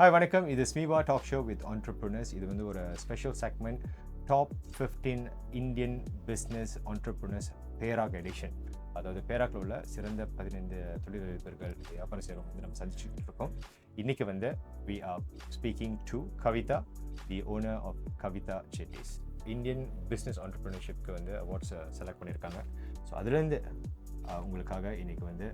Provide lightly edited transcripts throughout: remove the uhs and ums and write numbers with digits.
Hi, வணக்கம். இது SMIBA talk show with entrepreneurs. இது வந்து ஒரு special segment top 15 Indian business entrepreneurs Perak edition. அதாவது பேராக்ல உள்ள சிறந்த 15 தொழிலதிபர்கள் வியாபாரம் செய்கிறவங்க வந்து நம்ம சந்திச்சுட்டு இருக்கோம். இன்னைக்கு வந்து we are speaking to Kavitha, the owner of Kavithaa Chettys. Indian business entrepreneurshipக்கு வந்து அவார்ட்ஸ் செலக்ட் பண்ணியிருக்காங்க. ஸோ அதுலேருந்து உங்களுக்காக இன்னைக்கு வந்து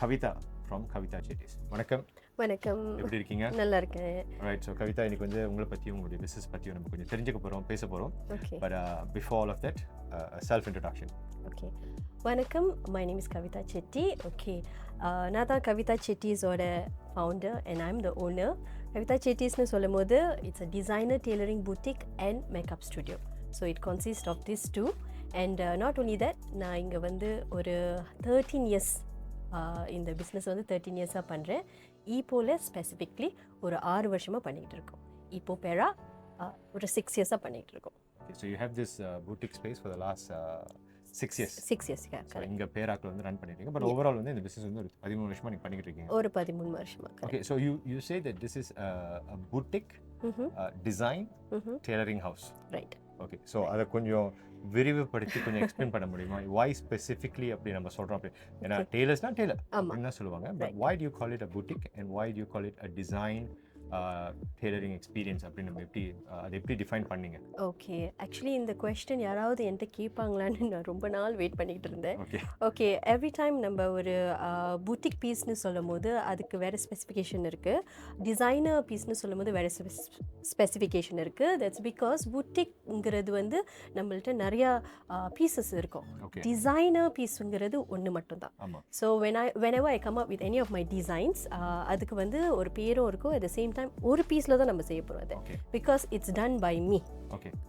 கவிதா from Kavithaa Chettys. வணக்கம். வணக்கம். எப்படி இருக்கீங்க? நல்லா இருக்கேன். ரைட். ஸோ கவிதா, இன்னைக்கு வந்து உங்களை பற்றியும் உங்களுடைய பிஸ்னஸ் பற்றியும் நம்ம கொஞ்சம் தெரிஞ்சுக்க போகிறோம், பேச போகிறோம். Okay. But before all of that self introduction. Okay. வணக்கம். My name is Kavitha Chetty. Okay. நான் தான் கவிதா செட்டிஸோட founder and I am the owner. Kavitha செட்டிஸ்னு சொல்லும் போது it's a designer tailoring boutique and makeup studio. So it consist of this two. And not only that, நான் இங்கே வந்து ஒரு 13 இயர்ஸ் இந்த பிஸ்னஸ் வந்து 13 இயர்ஸாக பண்ணுறேன். ஈப்போவில் ஸ்பெசிஃபிக்லி ஒரு 6 வருஷமாக பண்ணிக்கிட்டு இருக்கோம். இப்போ பேரா ஒரு 6 இயர்ஸாக பண்ணிகிட்டு இருக்கோம். So you have this boutique space for the last 6 years. 6 years. So இங்கே பேராக்கில் வந்து ரன் பண்ணிருக்கீங்க. பட் ஓவரால் வந்து இந்த பிஸ்னஸ் வந்து ஒரு 13 வருஷமாக நீங்கள் பண்ணிக்கிட்டு இருக்கீங்க. ஒரு 13 வருஷமாக. Okay. So you say that this is a boutique design tailoring house. Right. Okay. So அதை கொஞ்சம் விரிவுபடுத்தி கொஞ்சம் எக்ஸ்பிளைன் பண்ண முடியுமா? why specifically அப்படி நம்ம சொல்கிறோம் அப்படி? ஏன்னா டெய்லர்ஸ்னா டெய்லர் அப்படின்னு தான் சொல்லுவாங்க. But why do you call it a boutique and why do you call it a design tailoring experience அப்படின்னு நம்ம எப்படி அதை எப்படி டிஃபைன் பண்ணீங்க? ஓகே. ஆக்சுவலி இந்த கொஸ்டின் யாராவது என்கிட்ட கேட்பாங்களான்னு நான் ரொம்ப நாள் வெயிட் பண்ணிக்கிட்டு இருந்தேன். ஓகே. எவ்ரி டைம் நம்ம ஒரு பூட்டிக் பீஸ்னு சொல்லும் போது அதுக்கு வேறு ஸ்பெசிஃபிகேஷன் இருக்குது. டிசைனர் பீஸ்னு சொல்லும் போது வேறு ஸ்பெசிஃபிகேஷன் இருக்குது. தட்ஸ் பிகாஸ் பூட்டிக்ங்கிறது வந்து நம்மள்ட்ட நிறையா பீசஸ் இருக்கும். டிசைனர் பீஸுங்கிறது ஒன்று மட்டும்தான். So whenever I come up with any of my designs, அதுக்கு வந்து ஒரு பேரும் இருக்கும். at the same time ஒரு பீஸில் தான் நம்ம செய்ய போகிறோம் அது. Because it's done by me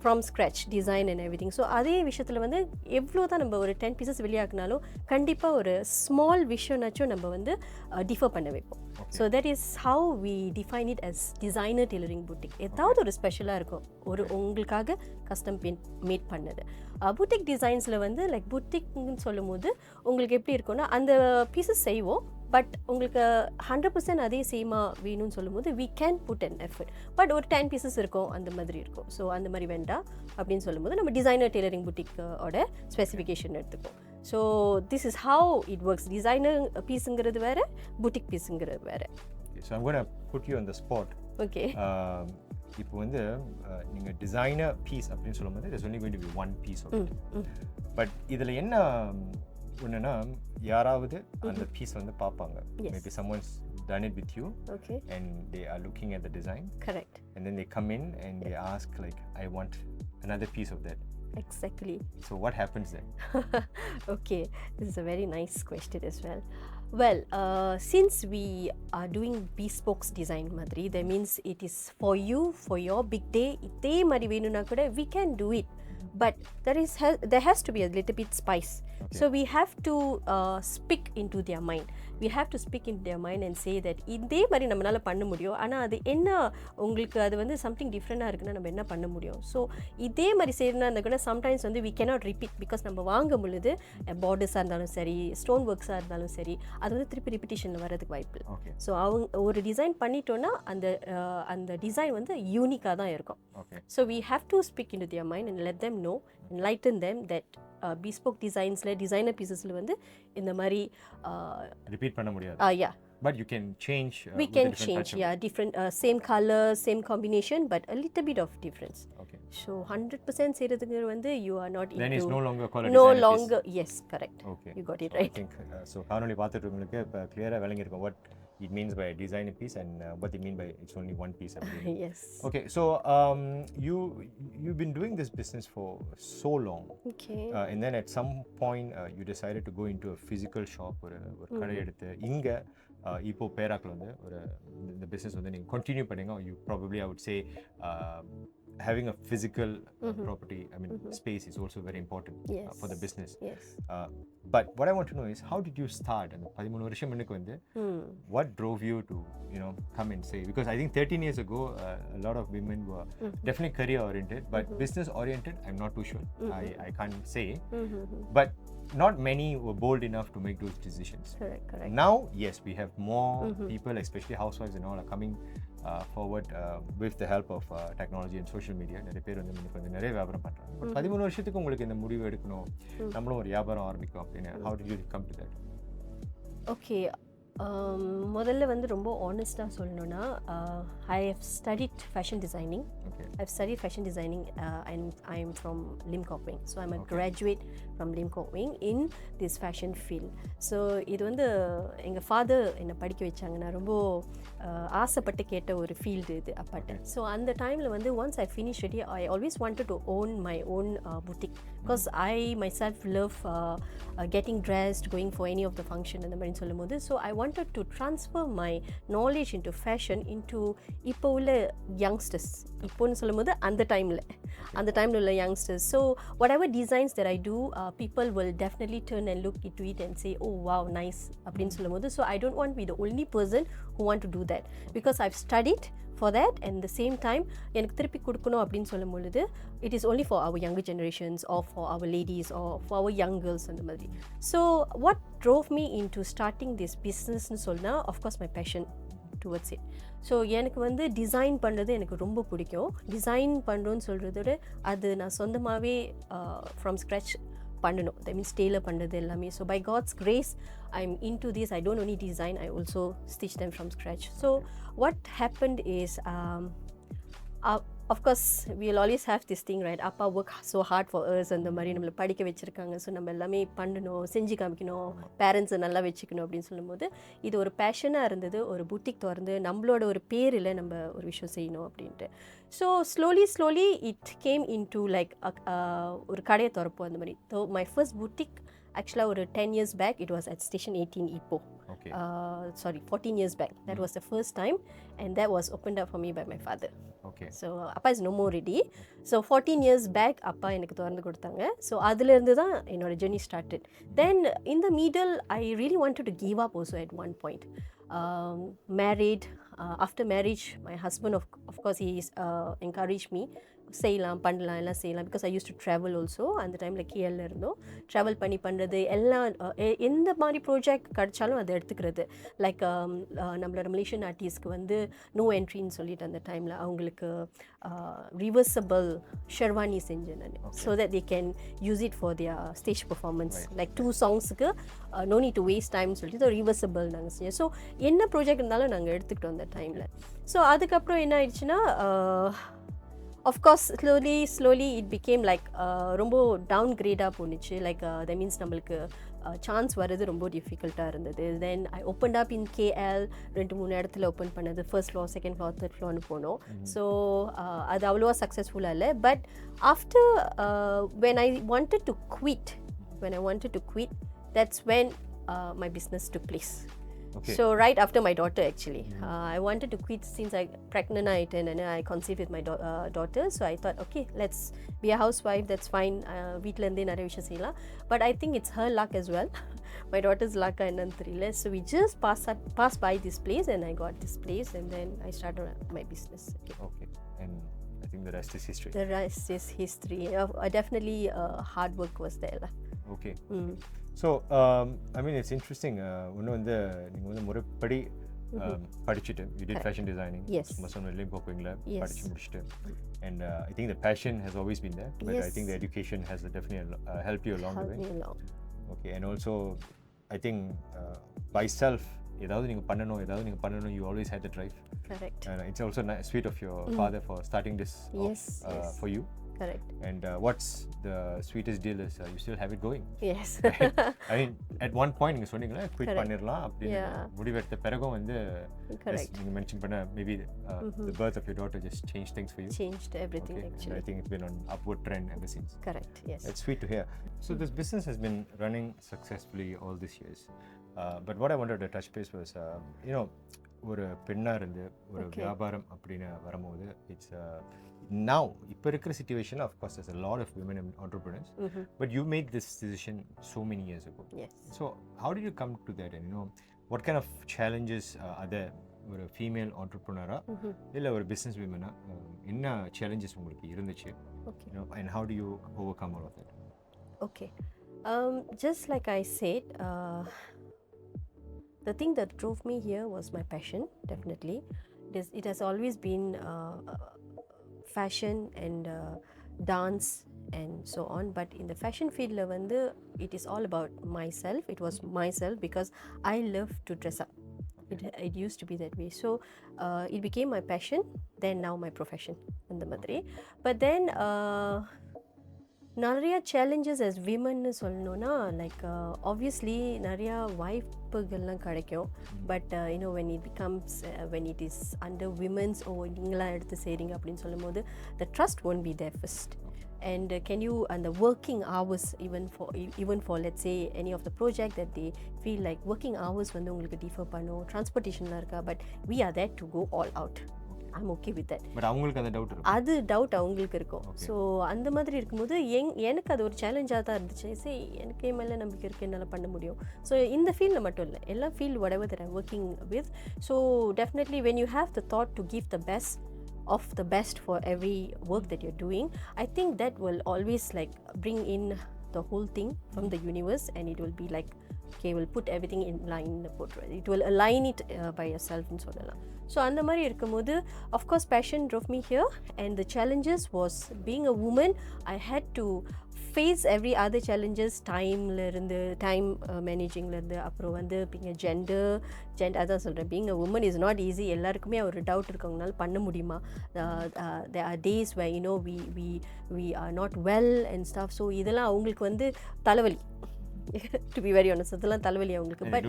from scratch design and everything. So அதே விஷயத்தில் வந்து எவ்வளோ தான் நம்ம ஒரு 10 பீசஸ் வெளியாக்குனாலும் கண்டிப்பாக ஒரு ஸ்மால் விஷயம்னாச்சும் நம்ம வந்து டிஃபர் பண்ண வைப்போம். So that is how we define it as designer tailoring boutique. ஏதாவது ஒரு ஸ்பெஷலாக இருக்கும், ஒரு உங்களுக்காக கஸ்டம் மேட் பண்ணது. boutique டிசைன்ஸில் வந்து லைக் boutique சொல்லும் போது உங்களுக்கு எப்படி இருக்கும்னா அந்த பீசஸ் செய்வோம், பட் உங்களுக்கு 100% அதே சேமாக வேணும்னு சொல்லும்போது we can put an effort. But ஒரு 10 பீசஸ் இருக்கும், அந்த மாதிரி இருக்கும். ஸோ அந்த மாதிரி வேண்டாம் அப்படின்னு சொல்லும்போது நம்ம டிசைனர் டெய்லரிங் boutique-ஓட ஸ்பெசிஃபிகேஷன் எடுத்துப்போம். So this is how it works. Designer பீஸுங்கிறது வேறு, boutique பீஸுங்கிறது வேறு. So I'm going to put you on the spot. ஓகே. இப்போ வந்து நீங்கள் டிசைனர் பீஸ் அப்படின்னு சொல்லும்போது there's only going to be one piece of it. But இதில் என்ன ஒன்றுனா, யாராவது அந்த பீஸ் வந்து பார்ப்பாங்க. Maybe someone's done it with you. Okay. And they are looking at the design. Correct. And then they come in and they ask like, I want another piece of that. Exactly. So what happens then? Okay, this is a very nice question as well. Well, since we are doing bespoke design madri, that means it is for you, for your big day. Ite mari venuna kuda we can do it, but there has to be a little bit spice. So we have to speak into their mind. We have to speak into their mind and say that இதே மாதிரி நம்மளால பண்ண முடியும், ஆனால் அது என்ன உங்களுக்கு அது வந்து சம்திங் டிஃப்ரெண்டாக இருக்குன்னா நம்ம என்ன பண்ண முடியும். ஸோ இதே மாதிரி செய்யணும்னா அந்த கூட சம்டைம்ஸ் வந்து we cannot repeat, பிகாஸ் நம்ம வாங்கும் பொழுது பார்டர்ஸாக இருந்தாலும் சரி, ஸ்டோன் ஒர்க்ஸாக இருந்தாலும் சரி, அது வந்து திருப்பி ரிப்பிட்டேஷனில் வரதுக்கு வாய்ப்பு இல்லை. ஸோ அவங்க ஒரு டிசைன் பண்ணிட்டோன்னா அந்த டிசைன் வந்து யூனிக்காக தான் இருக்கும். So we have to speak into their mind and let them know, enlighten them that bespoke designsல டிசைனர் பீசஸ்ல வந்து இந்த மாதிரி ரிப்பீட் பண்ண முடியாது. Yeah, but you can change. We can change, yeah, different same color, same combination, but a little bit of difference. Okay. So 100% செய்யறதுக்கு வந்து you are not into. Then it's no longer called a no designer longer piece. Yes, correct. Okay. You got it so right. I think so காணொளி பார்த்துட்டு உங்களுக்கு இப்போ கிளியராக விளங்கி இருக்கும் what it means by a designer piece and what they mean by it's only one piece. Yes. Okay, so you've been doing this business for so long. Okay. And then at some point you decided to go into a physical shop ஒரு கடை எடுத்து இங்கே இப்போ பேராக்கில் வந்து ஒரு இந்த business வந்து நீங்கள் கண்டினியூ பண்ணுங்க. You probably I would say having a physical property, I mean space is also very important for the business. Yes. But what I want to know is how did you start? And 13 வருஷம் முன்னுக்கு வந்து what drove you to come and say, because I think 13 years ago a lot of women were definitely career oriented, but business oriented I'm not too sure. I can't say. But not many were bold enough to make those decisions. Correct. Now yes, we have more people, especially housewives and all, are coming forward with the help of technology and social media. நிறைய பேர் வந்து இன்னைக்கு வந்து நிறைய வியாபாரம் பண்ணுறாங்க. But 13 வருஷத்துக்கு உங்களுக்கு இந்த முடிவு எடுக்கணும், நம்மளும் ஒரு வியாபாரம் ஆரம்பிக்கும் அப்படின்னு how did you come to that? Okay, முதல்ல வந்து ரொம்ப ஆனஸ்டாக சொல்லணும்னா, I have studied fashion designing. I've studied fashion designing and I'm from Lim Kok Wing. So I'm a graduate from Lim Kok Wing in this fashion field. So இது வந்து எங்கள் father என்னை படிக்க வச்சாங்க. நான் ரொம்ப ஆசைப்பட்டு கேட்ட ஒரு ஃபீல்டு இது அப்பாட்ட. ஸோ அந்த டைமில் வந்து once I finished it, I always wanted to own my own boutique because I myself love getting dressed, going for any of the function அந்த மாதிரி சொல்லும்போது, so I wanted to transfer my knowledge into fashion into இப்போ உள்ள youngsters. இப்போன்னு சொல்லும்போது அந்த டைமில் உள்ள youngsters. So whatever designs that I do, people will definitely turn and look into it and say, oh wow, nice அப்படின்னு சொல்லும்போது, so I don't want to be the only person who want to do that because I've studied for that and the same time எனக்கு திருப்பி கொடுக்கணும் அப்படின்னு சொல்லும் பொழுது, it is only for our younger generations or for our ladies or for our young girls அந்த மாதிரி. So what drove me into starting this business னு சொன்னா, of course my passion towards it. So எனக்கு வந்து design பண்ணுறது எனக்கு ரொம்ப பிடிக்கும். டிசைன் பண்ணுறோன்னு சொல்கிறத விட அது நான் சொந்தமாகவே ஃப்ரம் ஸ்க்ராச் பண்ணணும். தட் மீன்ஸ் டெய்லர் பண்ணுறது எல்லாமே. So by God's grace I am into this. I don't only design, I also stitch them from scratch. So what happened is, of course we'll always have this thing, right? அப்பா work so hard for us அந்த மாதிரி நம்மளை படிக்க வச்சுருக்காங்க. So நம்ம எல்லாமே பண்ணணும், செஞ்சு காமிக்கணும், பேரண்ட்ஸை நல்லா வச்சுக்கணும் அப்படின்னு சொல்லும்போது இது ஒரு பேஷனாக இருந்தது. ஒரு புட்டிக் திறந்து நம்மளோட ஒரு பேரில் நம்ம ஒரு விஷயம் செய்யணும் அப்படின்ட்டு. So slowly it came in to like ஒரு கடையை திறப்போம் அந்த மாதிரி. So my first boutique actually ஒரு 10 years back, it was at station 18 Ipoh. 14 years back. That was the first time and that was opened up for me by my father. So appa is no more already. So 14 years back appa எனக்கு திறந்து கொடுத்தாங்க. So அதுல இருந்து தான் என்னோட journey started. Then in the middle I really wanted to give up also at one point. Married, after marriage my husband of course he encouraged me, செய்யலாம் பண்ணலாம் எல்லாம் செய்யலாம், because I use to travel also. அந்த டைமில் கேஎல்ல இருந்தோம். Travel பண்ணி பண்ணுறது எல்லாம், எந்த மாதிரி ப்ராஜெக்ட் கிடச்சாலும் அதை எடுத்துக்கிறது. லைக் நம்மளோட மலேசியன் ஆர்டிஸ்ட்க்கு வந்து நோ என்ட்ரின்னு சொல்லிட்டு அந்த டைமில் அவங்களுக்கு ரிவர்சபிள் ஷெர்வானி செஞ்சேன் நான். So that they can use it for their stage performance. Like 2 songs-க்கு நோ நீட் டு வேஸ்ட் டைம்னு சொல்லிட்டு ரிவர்சபிள் நாங்கள் செஞ்சோம். ஸோ என்ன ப்ராஜெக்ட் இருந்தாலும் நாங்கள் எடுத்துக்கிட்டோம் அந்த டைமில். ஸோ அதுக்கப்புறம் என்ன ஆயிடுச்சுன்னா, of course slowly it became like ரொம்ப டவுன்கிரேடாக போணுச்சு. லைக் that means நம்மளுக்கு சான்ஸ் வர்றது ரொம்ப டிஃபிகல்ட்டாக இருந்தது. தென் ஐ ஓப்பன் அப் இன் KL, 2-3 இடத்துல ஓப்பன் பண்ணது. First floor, second floor, third ஃப்ளோர்னு போனோம். ஸோ அது அவ்வளோவா சக்ஸஸ்ஃபுல்லாக இல்லை. But after when I wanted to quit, that's when my business took place. So right after my daughter actually, I wanted to quit since I pregnant and then I conceived with my daughter. So I thought, okay, let's be a housewife, that's fine. வீட்ல இருந்தே நிறைய விஷயம் செய்யலாம். But I think it's her luck as well. My daughter's luck என்னன்னு தெரியல. So we just passed by this place and I got this place and then I started my business. Okay. And I think the rest is history. The rest is history. Definitely hard work was there. Okay. So I mean it's interesting. ஒன்று வந்து நீங்கள் வந்து முறைப்படி படிச்சுட்டு you did fashion designing. Yes. Lim Kok விங்ல படிச்சு முடிச்சுட்டு, and I think the passion has always been there, but I think the education has definitely helped you along the way. Okay. And also I think by self ஏதாவது நீங்கள் பண்ணணும், you always had the drive. Correct. And it's also sweet of your father for starting this for you. Correct. And what's the sweetest deal is you still have it going. Yes. I mean at one point நீங்க சொன்னீங்களா quit பண்ணிரலாம் அப்படினு முடிவெடுத்த பிறகும் வந்து நீங்க mention பண்ண maybe the birth of your daughter just changed things for you. Changed everything actually. And I think it's been on upward trend ever since. Correct. Yes. It's sweet to hear. So this business has been running successfully all these years. But what I wanted to touch base was ஒரு பெண்ணா இருந்து ஒரு வியாபாரம் அப்படினு வரும்போது it's now இப்போ இருக்கிற situation of course there's a lot of women entrepreneurs, but you made this decision so many years ago. Yes. So how did you come to that, and what kind of challenges are there ஒரு female ஆண்டர்ப்ரனரா இல்லை ஒரு business விமனா என்ன challenges உங்களுக்கு இருந்துச்சு, and how do you overcome all of that? Okay. Just like I said, the thing that drove me here was my passion, definitely. It has always been fashion and dance and so on, but in the fashion field la vandu it is all about myself. It was myself because I love to dress up. It used to be that way. So it became my passion, then now my profession and the madri. But then நிறைய challenges as women சொல்லணும்னா like obviously நிறைய வாய்ப்புகள்லாம் கிடைக்கும். But when it becomes when it is under women's நீங்களாம் எடுத்து செய்கிறீங்க அப்படின்னு சொல்லும்போது the trust won't be there first. And can you, and the working hours, even for let's say any of the project that they feel like working hours வந்து உங்களுக்கு differ பண்ணும், transportationலாம் இருக்கா, but we are there to go all out. I'm okay with that. But அவங்களுக்கு அந்த doubt இருக்கும். அது doubt அவங்களுக்கு இருக்கும். ஸோ அந்த மாதிரி இருக்கும்போது எனக்கு அது ஒரு சேலஞ்சாக தான் இருந்துச்சு. சரி, எனக்கு மேலே நம்பிக்கை இருக்குது, என்னால் பண்ண முடியும். ஸோ இந்த ஃபீல்டில் மட்டும் இல்லை, எல்லா field whatever that I'm working with. So definitely when you have the thought to give the best of the best for every work that you're doing, I think that will always like bring in the whole thing from the universe, and it will be like, okay, we'll put everything in line, it will align it by yourself and சொல்லலாம். So அந்த மாதிரி இருக்கும்போது of course passion drove me here, and the challenges was being a woman. I had to face every other challenges, டைம்ல இருந்து time மேனேஜிங்லேருந்து, அப்புறம் வந்து being a gender அதான் சொல்கிறேன், being a woman is not easy. எல்லாருக்குமே ஒரு டவுட் இருக்கவங்கனால பண்ண முடியுமா. there are days where we are not well and stuff. So இதெல்லாம் அவங்களுக்கு வந்து தலைவலி. To be very honest, அதெல்லாம் தலைவலி அவங்களுக்கு. But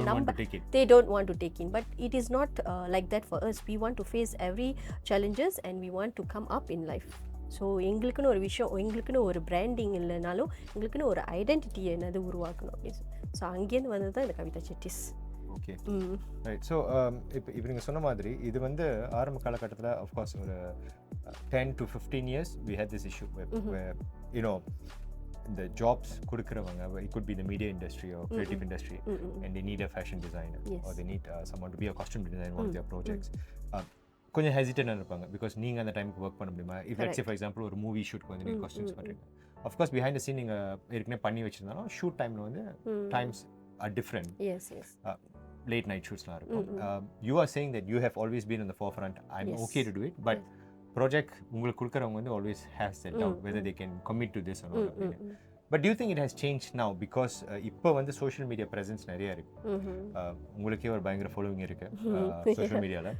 they don't want to take in. But it is not like that for us. We want to face every challenges and we want to come up in life. So எங்களுக்குன்னு ஒரு விஷயம், எங்களுக்குன்னு ஒரு branding இல்லைனாலும் எங்களுக்குன்னு ஒரு identity என்னது உருவாக்கணும் அப்படின்னு. ஸோ அங்கேருந்து வந்தது தான் இந்த கவிதா செட்டிஸ். Okay, right. ஸோ இப்போ நீங்கள் சொன்ன மாதிரி இது வந்து ஆரம்ப காலகட்டத்தில் அஃப்கோர்ஸ் ஒரு 10 to 15 years we had this issue where you know the jobs கொடுக்குறவங்க, it could be the media industry or creative industry, and they need a fashion designer, or they need someone to be a costume designer in one of their projects. கொஞ்சம் ஹெசிட்டேட்டாக இருப்பாங்க, because நீங்கள் அந்த டைமுக்கு work பண்ண முடியுமா. If let's say for example ஒரு movie ஷூட்க்கு வந்து நீங்கள் காஸ்டியூம்ஸ் பண்ணுறீங்க, அஃப்கோர்ஸ் பிஹைண்ட் த சீன் நீங்கள் ஏற்கனவே பண்ணி வச்சுருந்தாலும் ஷூட் டைமில் வந்து times are different. Late night ஷூட்ஸ்லாம் இருக்கும். You are saying that you have always been in the forefront. I am okay to do it, but project உங்களுக்கு கொடுக்குறவங்க வந்து always has that doubt whether they can commit to this or not. But do you think it has changed now? Because இப்போ வந்து social media presence நிறைய இருக்குது. உங்களுக்கே ஒரு பயங்கர ஃபாலோவிங் இருக்குது சோஷியல் மீடியாவில்.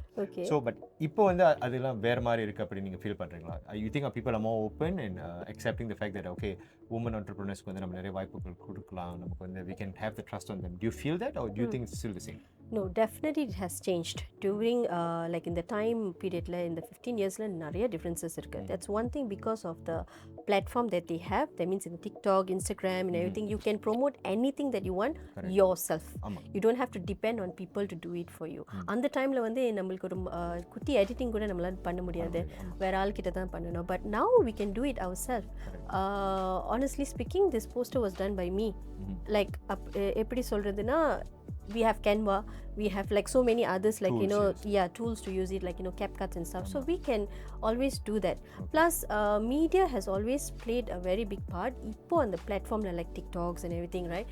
ஸோ பட் இப்போ வந்து அதெல்லாம் வேறு மாதிரி இருக்குது அப்படின்னு நீங்கள் ஃபீல் பண்ணுறீங்களா? You think people are more open and accepting the fact that okay, women entrepreneursக்கு வந்து நம்ம நிறைய வாய்ப்புகள் கொடுக்கலாம், நமக்கு வந்து we can have the trust on them. Do you feel that, or do you think it's still the same? No, definitely it has changed. During like in the time period, in the 15 years, நிறைய differences இருக்கு. That's one thing because of the platform that they have. That means in the TikTok, Instagram and everything, you can promote anything that you want yourself. You don't have to depend on people to do it for you. அந்த டைம்ல வந்து நம்மளுக்கு ஒரு குட்டி editing கூட நம்மளால பண்ண முடியாது, வேற ஆள் கிட்ட தான் பண்ணணும். But now we can do it ourselves. Honestly speaking, this poster was done by me. Like எப்படி சொல்றதுன்னா, we have Canva, we have like so many others, like tools, tools to use it, like CapCut and stuff. So we can always do that. Plus media has always played a very big part. Ipo on the platform like TikToks and everything, right?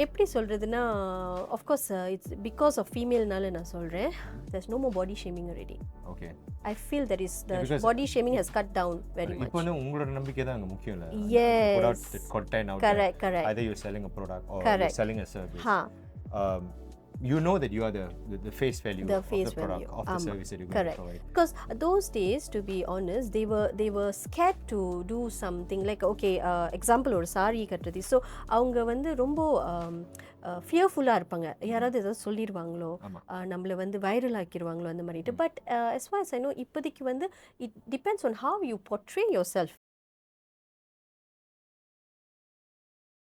எப்படி சொல்கிறதுனா, of course it's because of ஃபீமேல்னால நான் சொல்கிறேன், there's no more body shaming already. Okay. I feel that is the body shaming has cut down very much. இப்போ வந்து உங்களோட நம்பிக்கை தான் அங்க முக்கியம் இல்ல. Yes. Put out the content out there. Correct. Either you're selling a product or you're selling a service. You know that you are the face value of the product, of the service that you're going to provide. Because those days, to be honest, they were scared to do something like, okay, example ஒரு saree கட்டுறது. So அவங்க வந்து ரொம்ப ஃபியர்ஃபுல்லாக இருப்பாங்க, யாராவது ஏதாவது சொல்லிடுவாங்களோ, நம்மளை வந்து வைரல் ஆக்கிடுவாங்களோ அந்த மாதிரிட்டு. But as far as I know, இப்போதைக்கு வந்து it depends on how you portray yourself.